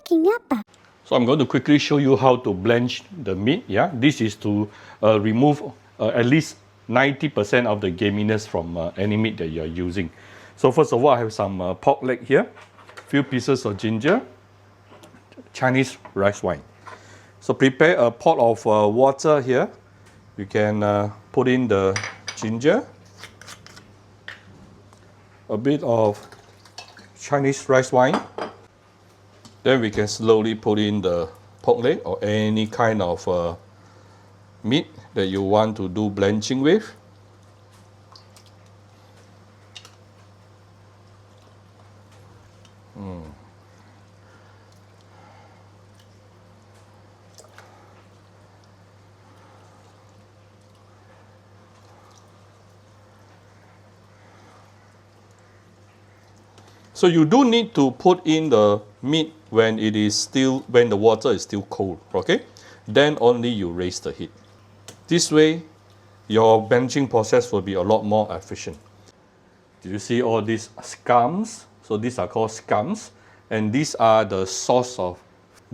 blanching apa? So I'm going to quickly show you how to blanch the meat. Yeah, this is to remove at least 90% of the gameness from any meat that you're using. So first of all, I have some pork leg here, few pieces of ginger, Chinese rice wine. So prepare a pot of water here. You can put in the ginger, a bit of Chinese rice wine. Then we can slowly put in the pork leg or any kind of meat that you want to do blanching with. So you do need to put in the meat when the water is still cold, okay? Then only you raise the heat. This way, your blanching process will be a lot more efficient. Do you see all these scums? So these are called scums, and these are the source of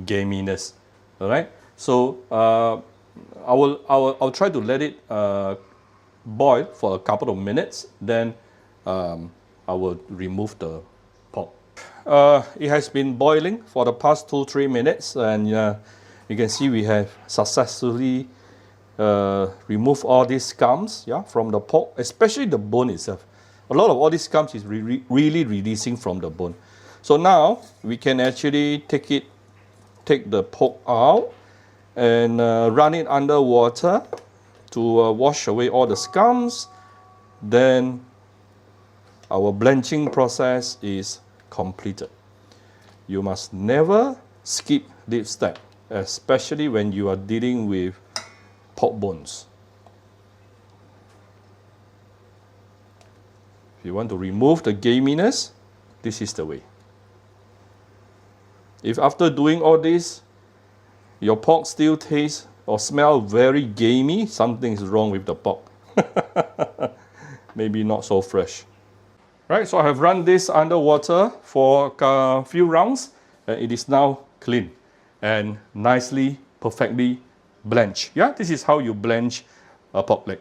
gameness. All right. So I'll try to let it boil for a couple of minutes. Then I will remove the pork. It has been boiling for the past 2-3 minutes, and you can see we have successfully removed all these scums, yeah, from the pork, especially the bone itself. A lot of all these scums is really releasing from the bone. So now we can actually take the pork out and run it under water to wash away all the scums. Then our blanching process is completed. You must never skip this step, especially when you are dealing with pork bones. If you want to remove the gameness, this is the way. If after doing all this, your pork still tastes or smells very gamey, something is wrong with the pork. Maybe not so fresh. Right, so I have run this under water for a few rounds, and it is now clean and nicely, perfectly blanched. Yeah, this is how you blanch a pork leg.